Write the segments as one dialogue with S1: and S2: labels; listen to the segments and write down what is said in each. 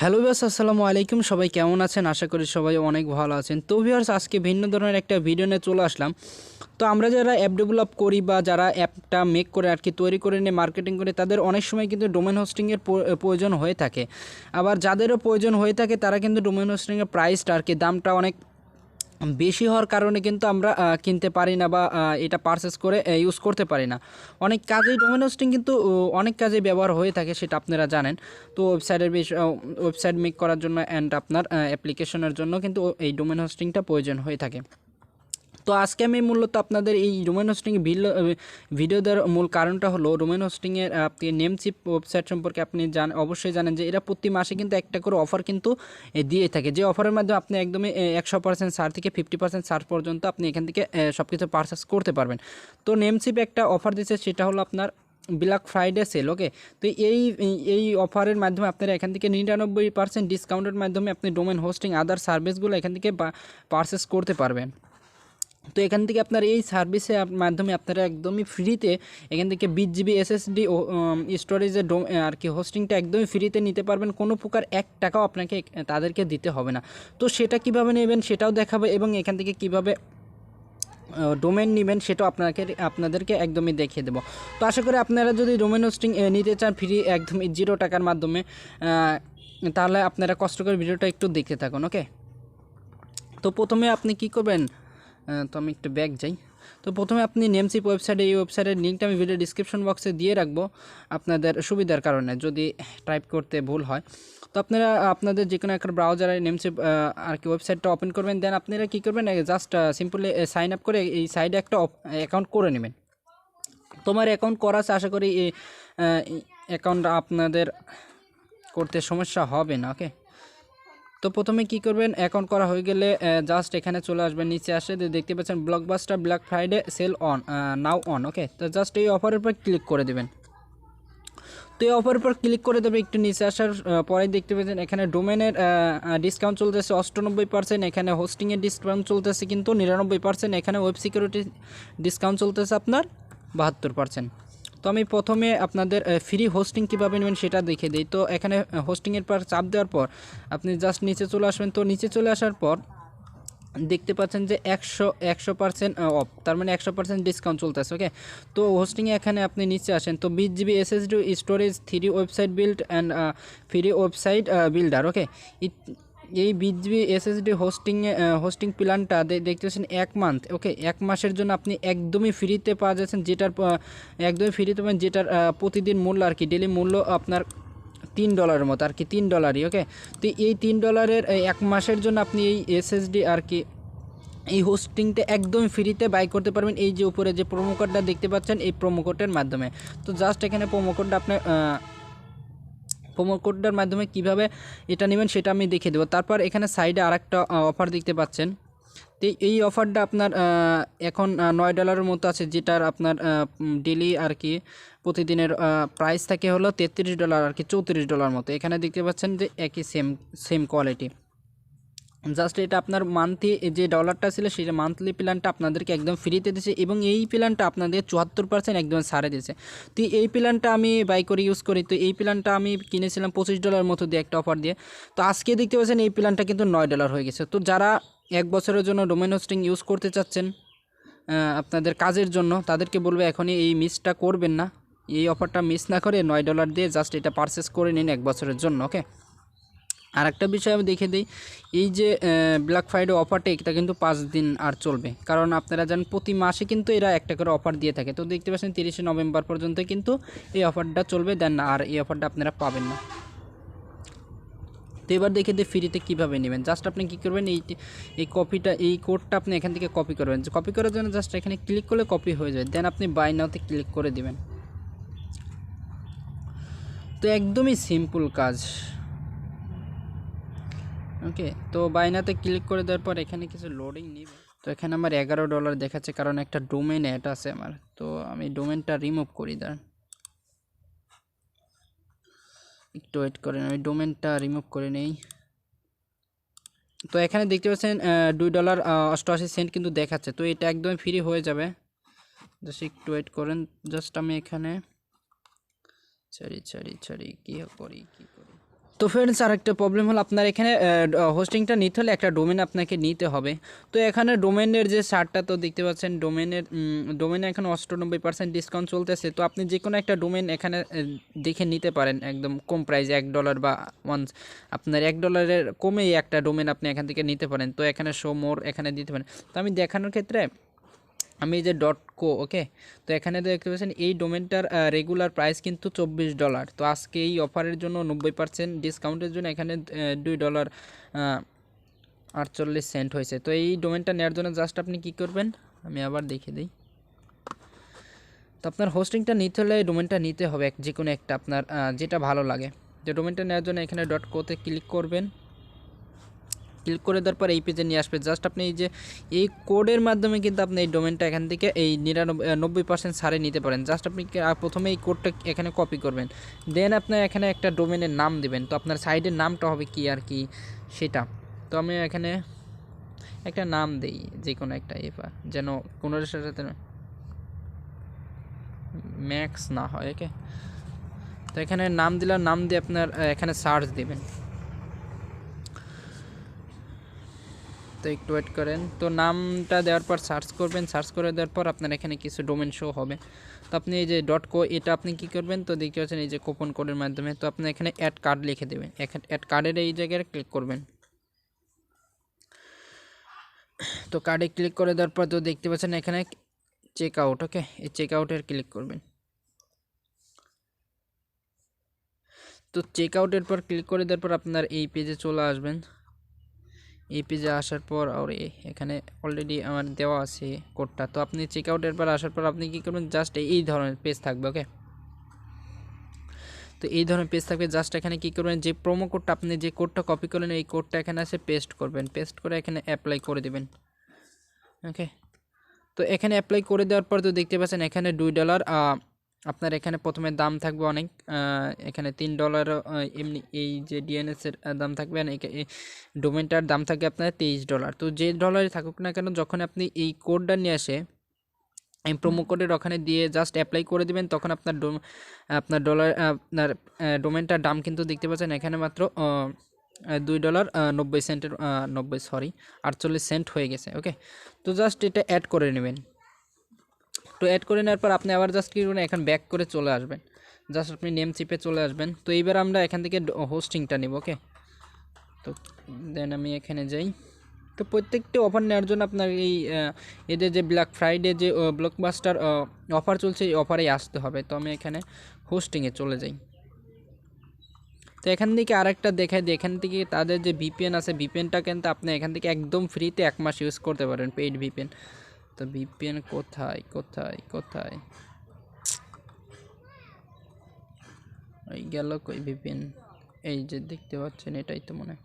S1: Hello viewers, আসসালামু আলাইকুম। সবাই কেমন আছেন? আশা করি সবাই অনেক ভালো আছেন। তো ভিউয়ার্স, আজকে ভিন্ন ধরনের একটা ভিডিও নিয়ে চলে আসলাম। তো আমরা যারা অ্যাপ ডেভেলপ করি বা যারা অ্যাপটা মেক করে আর কি তৈরি করে নিয়ে মার্কেটিং করে, তাদের অনেক সময় কিন্তু ডোমেন হোস্টিংয়ের প্রয়োজন হয়ে থাকে। আবার যাদেরও প্রয়োজন হয়ে থাকে তারা কিন্তু ডোমেন হোস্টিংয়ের প্রাইসটা আর কি দামটা অনেক বেশি হওয়ার কারণে কিন্তু আমরা কিনতে পারি না বা এটা পারচেস করে ইউজ করতে পারি না। অনেক কাজেই ডোমেন হোস্টিং কিন্তু অনেক কাজে ব্যবহার হয়ে থাকে, সেটা আপনারা জানেন। তো ওয়েবসাইট মেক করার জন্য অ্যান্ড আপনার অ্যাপ্লিকেশনের জন্য কিন্তু এই ডোমেন হোস্টিংটা প্রয়োজন হয়ে থাকে। তো আজকে আমি মূলত আপনাদের এই ডোমেন হোস্টিং ভিডিও দেওয়ার মূল কারণটা হলো, ডোমেন হোস্টিংয়ের আপনি নেমচিপ ওয়েবসাইট সম্পর্কে আপনি অবশ্যই জানেন যে এরা প্রতি মাসে কিন্তু একটা করে অফার কিন্তু দিয়ে থাকে, যে অফারের মাধ্যমে আপনি একদমই 100% ছাড় থেকে 50% ছাড় পর্যন্ত আপনি এখান থেকে সব কিছু পারচেস করতে পারবেন। তো নেমচিপ একটা অফার দিচ্ছে, সেটা হলো আপনার ব্ল্যাক ফ্রাইডে সেল। ওকে, তো এই অফারের মাধ্যমে আপনারা এখান থেকে 99% ডিসকাউন্টের মাধ্যমে আপনি ডোমেন হোস্টিং আদার সার্ভিসগুলো এখান থেকে পারচেস করতে পারবেন। তো এখান থেকে আপনার এই সার্ভিসের মাধ্যমে আপনারা একদমই ফ্রিতে এখান থেকে 20 GB SSD স্টোরেজের আর কি হোস্টিংটা একদমই ফ্রিতে নিতে পারবেন। কোনো প্রকার 1 টাকাও আপনাকে তাদেরকে দিতে হবে না। তো সেটা কিভাবে নেবেন সেটাও দেখাবে, এবং এখান থেকে কিভাবে ডোমেন নেবেন সেটাও আপনাদেরকে একদমই দেখিয়ে দেবো। তো আশা করি আপনারা যদি ডোমেন হোস্টিং নিতে চান ফ্রি একদমই 0 টাকার মাধ্যমে, তাহলে আপনারা কষ্ট করে ভিডিওটা একটু দেখতে থাকুন। ওকে, তো প্রথমে আপনি কি করবেন, তো আমি একটু ব্যাক যাই। তো প্রথমে আপনি নেমচিপ ওয়েবসাইটে, এই ওয়েবসাইটের লিঙ্কটা আমি ভিডিও ডিসক্রিপশন বক্সে দিয়ে রাখবো আপনাদের সুবিধার কারণে, যদি টাইপ করতে ভুল হয়। তো আপনারা আপনাদের যে কোনো একটা ব্রাউজারে নেমচিপ আর কি ওয়েবসাইটটা ওপেন করবেন। দেন আপনারা কী করবেন, জাস্ট সিম্পলি সাইন আপ করে এই সাইডে একটা অ্যাকাউন্ট করে নেবেন। তোমার অ্যাকাউন্ট করা আছে, আশা করি এই অ্যাকাউন্ট আপনাদের করতে সমস্যা হবে না। ওকে, তো প্রথমে কি করবেন, অ্যাকাউন্ট করা হয়ে গেলে জাস্ট এখানে চলে আসবেন, নিচে আসে দেখতে পাচ্ছেন blockbuster black Friday sale on now on. Okay, তো জাস্ট এই অফারের উপর ক্লিক করে দেবেন। তো এই অফারের উপর ক্লিক করে দেবে, একটু নিচে আসার পরে দেখতে পাচ্ছেন এখানে ডোমেনের ডিসকাউন্ট চলতেছে 98%, এখানে হোস্টিংয়ের ডিসকাউন্ট চলতেছে কিন্তু 99%, এখানে ওয়েব সিকিউরিটি ডিসকাউন্ট চলতেছে আপনার 72%। তো আমি প্রথমে আপনাদের ফ্রি হোস্টিং কীভাবে নেবেন সেটা দেখিয়ে দিই। তো এখানে হোস্টিংয়ের পর চাপ দেওয়ার পর আপনি জাস্ট নিচে চলে আসবেন। তো নিচে চলে আসার পর দেখতে পাচ্ছেন যে 100% অফ, তার মানে 100% ডিসকাউন্ট চলতেছে। ওকে, তো হোস্টিংয়ে এখানে আপনি নিচে আসেন, তো 20 GB SSD storage, 3 website build and free website builder. Okay, এই 20 GB SSD হোস্টিং প্ল্যানটা দেখতে পাচ্ছেন 1 মান্থ। ওকে, 1 মাসের জন্য আপনি একদমই ফ্রিতে পাওয়া যাচ্ছেন, যেটার একদমই ফ্রিতে পাবেন, যেটার প্রতিদিন মূল্য আর কি ডেলি মূল্য আপনার $3 মতো আর কি, $3। ওকে, তো এই $3 1 মাসের জন্য আপনি এই SSD আর কি এই হোস্টিংটা একদম ফ্রিতে বাই করতে পারবেন। এই যে উপরে যে প্রোমো কোডটা দেখতে পাচ্ছেন, এই প্রোমো কোডের মাধ্যমে। তো জাস্ট এখানে প্রোমো কোডটার মাধ্যমে কিভাবে এটা নেবেন সেটা আমি দেখিয়ে দেবো। তারপর এখানে সাইডে আরেকটা অফার দেখতে পাচ্ছেন। তো এই অফারটা আপনার এখন $9 মতো আছে, যেটার আপনার ডেলি আর কি প্রতিদিনের প্রাইস থাকে হলো $33 আর কি, $34 মতো। এখানে দেখতে পাচ্ছেন যে একই সেম কোয়ালিটি। জাস্ট এটা আপনার মান্থলি যে ডলারটা ছিল সেটা মান্থলি প্ল্যানটা আপনাদেরকে একদম ফ্রিতে দিয়েছে, এবং এই প্ল্যানটা আপনাদের 74% একদম ছাড়ে দিয়েছে। তো এই প্ল্যানটা আমি বাই করে ইউজ করি। তো এই প্ল্যানটা আমি কিনেছিলাম $25 মতো দিয়ে একটা অফার দিয়ে। তো আজকে দেখতে পাচ্ছেন এই প্ল্যানটা কিন্তু $9 হয়ে গেছে। তো যারা 1 বছরের জন্য ডোমেন হোস্টিং ইউজ করতে চাচ্ছেন আপনাদের কাজের জন্য, তাদেরকে বলবে এখনই এই মিসটা করবেন না, এই অফারটা মিস না করে $9 দিয়ে জাস্ট এটা পারচেস করে নিন 1 বছরের জন্য। ওকে, আর একটা বিষয় আমি দেখে দিই, এই যে ব্ল্যাক ফ্রাইডে অফারটা এটা কিন্তু 5 দিন আর চলবে, কারণ আপনারা জানেন প্রতি মাসে কিন্তু এরা একটা করে অফার দিয়ে থাকে। তো দেখতে পাচ্ছেন 30 নভেম্বর পর্যন্ত কিন্তু এই অফারটা চলবে, দেন আর এই অফারটা আপনারা পাবেন না। তো এবার দেখে দিই ফ্রিতে কীভাবে নেবেন। জাস্ট আপনি কী করবেন, এই কোডটা আপনি এখান থেকে কপি করবেন। কপি করার জন্য জাস্ট এখানে ক্লিক করলে কপি হয়ে যায়, দেন আপনি বাই নাওতে ক্লিক করে দিবেন। তো একদমই সিম্পল কাজ। ওকে, তো বাইনাতে ক্লিক করে দেওয়ার পর এখানে কিছু লোডিং নেবে। তো এখানে আমার $11 দেখাচ্ছে, কারণ একটা ডোমেন অ্যাড আছে আমার। তো আমি ডোমেনটা রিমুভ করি, দাঁড়ান একটু ওয়েট করেন, আমি ডোমেনটা রিমুভ করে নেই। তো এখানে দেখতে পাচ্ছেন $2.88 কিন্তু দেখাচ্ছে। তো এটা একদমই ফ্রি হয়ে যাবে, জাস্ট একটু ওয়েট করেন। জাস্ট আমি এখানে ছাড়ি কী করি। তো ফ্রেন্ডস আরেকটা প্রবলেম হলো আপনার এখানে হোস্টিংটা নিতে হলে একটা ডোমেন আপনাকে নিতে হবে। তো এখানে ডোমেনের যে ছাড়টা তো দেখতে পাচ্ছেন, ডোমেনে এখন 98% ডিসকাউন্ট চলতেছে। তো আপনি যে কোনো একটা ডোমেন এখানে দেখে নিতে পারেন একদম কম প্রাইসে, $1 বা আপনার $1 কমেই একটা ডোমেন আপনি এখান থেকে নিতে পারেন। তো এখানে শো মোর এখানে দিতে পারেন। তো আমি দেখানোর ক্ষেত্রে আমি এই যে .co, ওকে, তো এখানে দেখতে পাচ্ছেন এই ডোমেনটার রেগুলার প্রাইস কিন্তু $24। তো আজকে এই অফারের জন্য 90% ডিসকাউন্টের জন্য এখানে $2.48 হয়েছে। তো এই ডোমেনটা নেওয়ার জন্য জাস্ট আপনি কি করবেন, আমি আবার দেখিয়ে দিই। তো আপনার হোস্টিংটা নিতে হলে ডোমেনটা নিতে হবে যে কোনো একটা আপনার যেটা ভালো লাগে। তো ডোমেনটা নেওয়ার জন্য এখানে .co-তে ক্লিক করবেন। ক্লিক করে দেওয়ার পর এই পেজে নিয়ে আসবে। জাস্ট আপনি এই যে এই কোডের মাধ্যমে কিন্তু আপনি এই ডোমেনটা এখান থেকে এই 90% ছাড়ে নিতে পারেন। জাস্ট আপনি প্রথমে এই কোডটা এখানে কপি করবেন, দেন আপনার এখানে একটা ডোমেনের নাম দিবেন। তো আপনার সাইডের নামটা হবে কি আর কি সেটা। তো আমি এখানে একটা নাম দেই, যে কোনো একটা এফা, যেন কোনো সাথে ম্যাক্স না হয়, ওকে। তো এখানে নাম দিলাম, নাম দিয়ে আপনার এখানে সার্চ দেবেন। তো একটু ওয়েট করেন। তো নামটা দেওয়ার পর সার্চ করবেন, সার্চ করে দেওয়ার পর আপনার এখানে কিছু ডোমেন শো হবে। তো আপনি এই যে .co এটা আপনি কি করবেন, তো দেখতে পাচ্ছেন এই যে কুপন কোডের মাধ্যমে। তো আপনি এখানে অ্যাড কার্ড লিখে দেবেন, অ্যাড কার্ডের এই জায়গায় ক্লিক করবেন। তো কার্ডে ক্লিক করে দেওয়ার পর তো দেখতে পাচ্ছেন এখানে চেক আউট, ওকে, এই চেক আউটের ক্লিক করবেন। তো চেক আউটের পর ক্লিক করে দেওয়ার পর আপনার এই পেজে চলে আসবেন। এই পেজে আসার পর আর এখানে অলরেডি আমার দেওয়া আছে কোডটা। তো আপনি চেক আউটের পর আসার পর আপনি কী করবেন, জাস্ট এই ধরনের পেজ থাকবে, ওকে। তো এই ধরনের পেজ থাকবে। জাস্ট এখানে কী করবেন, যে প্রোমো কোডটা আপনি যে কোডটা কপি করলেন এই কোডটা এখানে এসে পেস্ট করবেন, পেস্ট করে এখানে অ্যাপ্লাই করে দেবেন, ওকে। তো এখানে অ্যাপ্লাই করে দেওয়ার পর তো দেখতে পাচ্ছেন এখানে $2 আপনার এখানে প্রথমে দাম থাকবে অনেক, এখানে $3 এমনি এই যে ডিএনএসের দাম থাকবে, এই ডোমেনটার দাম থাকবে আপনার $23। তো যে ডলারে থাকুক না কেন, যখন আপনি এই কোডটা নিয়ে আসে এই প্রোমো কোডের ওখানে দিয়ে জাস্ট অ্যাপ্লাই করে দেবেন, তখন আপনার আপনার ডোমেনটার দাম কিন্তু দেখতে পাচ্ছেন এখানে মাত্র $2.90 $48 হয়ে গেছে, ওকে। তো জাস্ট এটা অ্যাড করে নেবেন। তো অ্যাড করে নেওয়ার পর আপনি আবার জাস্ট কি করবেন, এখন ব্যাক করে চলে আসবেন, জাস্ট আপনি নেমচিপে চলে আসবেন। তো এইবার আমরা এখান থেকে হোস্টিংটা নিব, ওকে। তো দেন আমি এখানে যাই। তো প্রত্যেকটি অফার নেওয়ার জন্য আপনার এই এদের যে ব্ল্যাক ফ্রাইডে যে ব্লকবাস্টার অফার চলছে এই অফারেই আসতে হবে। তো আমি এখানে হোস্টিংয়ে চলে যাই। তো এখান থেকে আরেকটা দেখাই দিই, এখান থেকে তাদের যে ভিপিএন আছে ভিপিএনটা কিন্তু আপনি এখান থেকে একদম ফ্রিতে 1 মাস ইউজ করতে পারেন, পেইড ভিপিএন। তো ভিপিএন কোথায় কোথায় কোথায় ওই গেল কই ভিপিএন, এই যে দেখতে পাচ্ছেন এটাই তো মনে হয়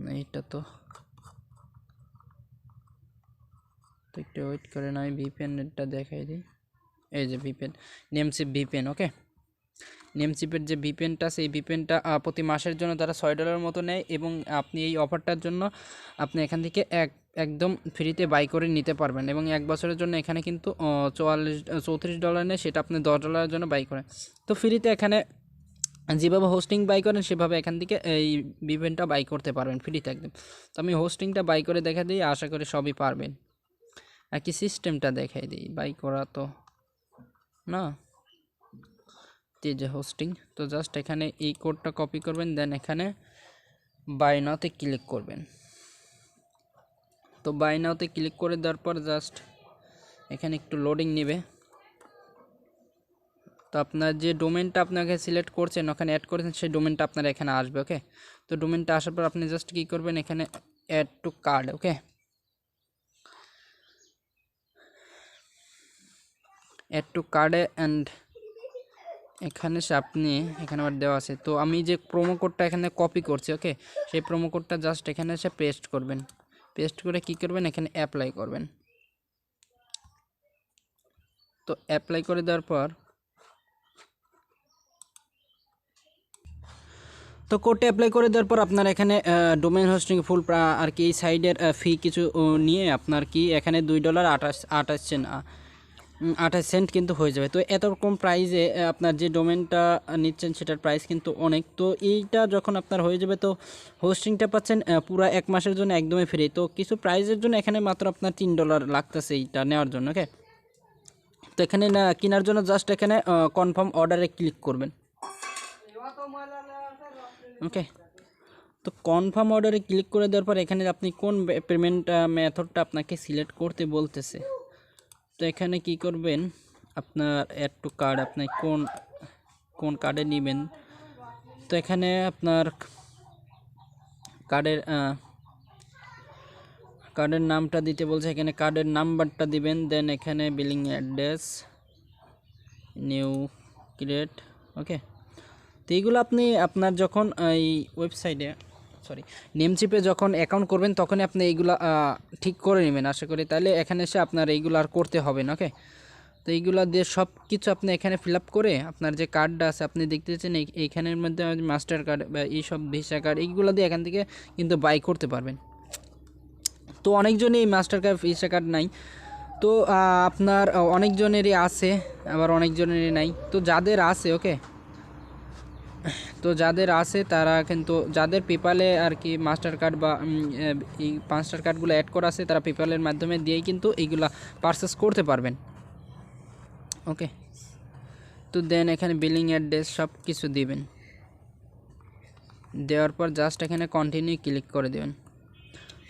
S1: না, এটা তো একটু ওয়েট করেন, আমি ভিপিএনটা দেখাই দিই। এই যে ভিপিএন, নেমচিপ ভিপিএন, ওকে। নেমচিপের যে ভিপিএনটা আছে এই ভিপিএনটা প্রতি মাসের জন্য তারা $6 মতো নেয়, এবং আপনি এই অফারটার জন্য আপনি এখান থেকে একদম ফ্রিতে বাই করে নিতে পারবেন। এবং 1 বছরের জন্য এখানে কিন্তু $34 নেয়, সেটা আপনি $10 জন্য বাই করেন। তো ফ্রিতে এখানে যেভাবে হোস্টিং বাই করেন সেভাবে এখান থেকে এই ভিপিএনটা বাই করতে পারবেন ফ্রিতে একদম। তো আমি হোস্টিংটা বাই করে দেখা দিই, আশা করি সবই পারবেন। আর কি সিস্টেমটা দেখাই দিই, বাই করা তো না, যে হোস্টিং। তো জাস্ট এখানে এই কোডটা কপি করবেন, দেন এখানে বাই নাওতে ক্লিক করবেন। তো বাই নাওতে ক্লিক করে দেওয়ার পর জাস্ট এখানে একটু লোডিং নেবে। তো আপনার যে ডোমেনটা আপনাকে সিলেক্ট করছেন ওখানে অ্যাড করেছেন সেই ডোমেনটা আপনার এখানে আসবে, ওকে। তো ডোমেনটা আসার পর আপনি জাস্ট কী করবেন, এখানে add to card, okay, add to কার্ডে অ্যান্ড এখানে আপনি এখানে আবার দেওয়া আছে। তো আমি যে প্রোমো কোডটা এখানে কপি করছি, ওকে, সেই প্রোমো কোডটা জাস্ট এখানে এসে পেস্ট করবেন, পেস্ট করে কি করবেন, এখানে অ্যাপ্লাই করবেন। তো অ্যাপ্লাই করে দেওয়ার পর তো কোডটা অ্যাপ্লাই করে দেওয়ার পর আপনার এখানে ডোমেন হোস্টিং ফুল আর কি এই সাইডের ফি কিছু নিয়ে আপনার কি এখানে $2.28 28 সেন্ট কিন্তু হয়ে যাবে। তো এত কম প্রাইসে আপনার যে ডোমেনটা নিচ্ছেন সেটার প্রাইস কিন্তু অনেক। তো এইটা যখন আপনার হয়ে যাবে তো হোস্টিংটা পাচ্ছেন পুরো 1 মাসের জন্য একদমই ফ্রি। তো কিছু প্রাইসের জন্য এখানে মাত্র আপনার $3 লাগতেছে এইটা নেওয়ার জন্য। ওকে, তো এখানে না কেনার জন্য জাস্ট এখানে কনফার্ম অর্ডারে ক্লিক করবেন। ওকে, তো কনফার্ম অর্ডারে ক্লিক করে দেওয়ার পর এখানে আপনি কোন পেমেন্ট মেথডটা আপনাকে সিলেক্ট করতে বলতেছে। তো এখানে কি করবেন, আপনার অ্যাড টু কার্ড আপনি কোন কার্ডে নেবেন। তো এখানে আপনার কার্ডের নামটা দিতে বলছে, এখানে কার্ডের নাম্বারটা দিবেন। দেন এখানে বিলিং অ্যাড্রেস, নিউ ক্রিয়েট। ওকে, তো এইগুলো আপনি আপনার যখন এই ওয়েবসাইটে নেমচিপে যখন অ্যাকাউন্ট করবেন তখনই আপনি এইগুলো ঠিক করে নেবেন আশা করি। তাহলে এখানে এসে আপনার এইগুলো আর করতে হবে না। ওকে, তো এইগুলো দিয়ে সব কিছু আপনি এখানে ফিল আপ করে আপনার যে কার্ডটা আছে আপনি দেখতেছেন এইখানের মধ্যে মাস্টার কার্ড বা এইসব ভিসা কার্ড এইগুলো দিয়ে এখান থেকে কিন্তু বাই করতে পারবেন। তো অনেকজনই এই মাস্টার কার্ড ভিসা কার্ড নাই, তো আপনার অনেকজনেরই আছে আবার অনেকজনেরই নাই। তো যাদের আছে, ওকে, তো যাদের আছে তারা কিন্তু যাদের পেপালে আর কি মাস্টার কার্ড বা এই মাস্টার কার্ডগুলো অ্যাড করা আছে তারা পেপালের মাধ্যমে দিয়েই কিন্তু এইগুলা পারচেস করতে পারবেন। ওকে, তো দেন এখানে বিলিং অ্যাড্রেস সব কিছু দিবেন, দেওয়ার পর জাস্ট এখানে কন্টিনিউ ক্লিক করে দেবেন।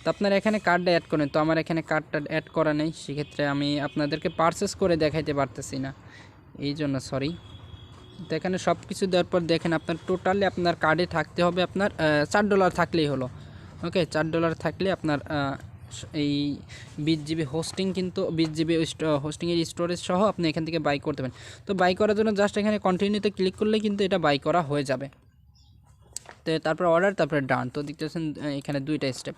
S1: তো আপনারা এখানে কার্ডটা অ্যাড করেন, তো আমার এখানে কার্ডটা অ্যাড করা নেই, সেক্ষেত্রে আমি আপনাদেরকে পারচেস করে দেখাইতে পারতেছি না, এই জন্য সরি। তো এখানে সব কিছু দেওয়ার পর দেখেন আপনার টোটালি আপনার কার্ডে থাকতে হবে আপনার $4 থাকলেই হলো। ওকে, $4 থাকলে আপনার এই 20 GB হোস্টিং কিন্তু 20 GB হোস্টিংয়ের স্টোরেজ সহ আপনি এখান থেকে বাই করতে পারেন। তো বাই করার জন্য জাস্ট এখানে কন্টিনিউতে ক্লিক করলে কিন্তু এটা বাই করা হয়ে যাবে। তো তারপর অর্ডার, তারপরে ডান। তো দেখতেছেন এখানে 2টা স্টেপ।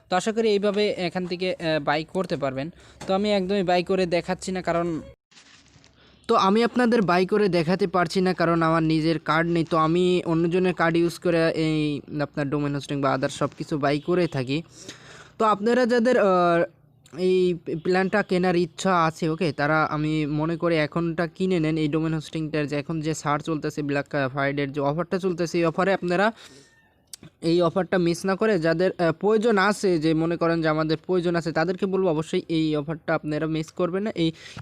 S1: তো আশা করি এইভাবে এখান থেকে বাই করতে পারবেন। তো আমি একদমই বাই করে দেখাচ্ছি না, কারণ আমি আপনাদের বাই করে দেখাতে পারছি না কারণ আমার নিজের কার্ড নেই। তো আমি অন্যজনের কার্ড ইউজ করে এই আপনার ডোমেন হোস্টিং বা আদার সব কিছু বাই করে থাকি। তো আপনারা যাদের এই প্ল্যানটা কেনার ইচ্ছা আছে, ওকে, তারা আমি মনে করি এখনটা কিনে নেন এই ডোমেন হোস্টিংটার। যে এখন যে সার চলতেছে, ব্ল্যাক ফ্রাইডের যে অফারটা চলতেছে, এই অফারে আপনারা এই অফারটা মিস না করে যাদের প্রয়োজন আছে, যে মনে করেন যে আমাদের প্রয়োজন আছে, তাদেরকে বলবো অবশ্যই এই অফারটা আপনারা মিস করবেন না।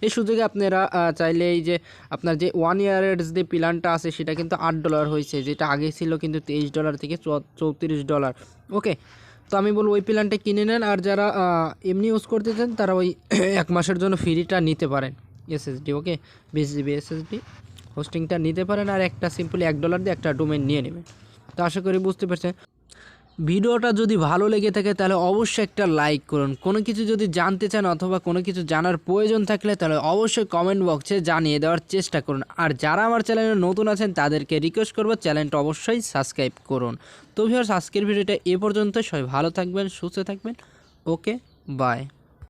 S1: এই সুযোগে আপনারা চাইলে এই যে আপনার যে 1 ইয়ারের যে প্ল্যানটা আছে সেটা কিন্তু $8 হয়েছে, যেটা আগে ছিল কিন্তু $23 থেকে $34। ওকে, তো আমি বলবো ওই প্ল্যানটা কিনে নেন। আর যারা এমনি ইউজ করতে চান তারা ওই 1 মাসের জন্য ফ্রিটা নিতে পারেন SSD। ওকে, 20 GB SSD হোস্টিংটা নিতে পারেন, আর একটা সিম্পলি $1 দিয়ে একটা ডোমেন নিয়ে নেবেন। তো আশা করি বুঝতে পারছেন। ভিডিওটা যদি ভালো লেগে থাকে তাহলে অবশ্যই একটা লাইক করুন। কোনো কিছু যদি জানতে চান অথবা কোনো কিছু জানার প্রয়োজন থাকলে তাহলে অবশ্যই কমেন্ট বক্সে জানিয়ে দেওয়ার চেষ্টা করুন। আর যারা আমার চ্যানেলে নতুন আছেন তাদেরকে রিকোয়েস্ট করব চ্যানেলটা অবশ্যই সাবস্ক্রাইব করুন। তো ভিউয়ার্স, আজকের ভিডিওটা এ পর্যন্ত। সবাই ভালো থাকবেন, সুস্থ থাকবেন। ওকে, বাই।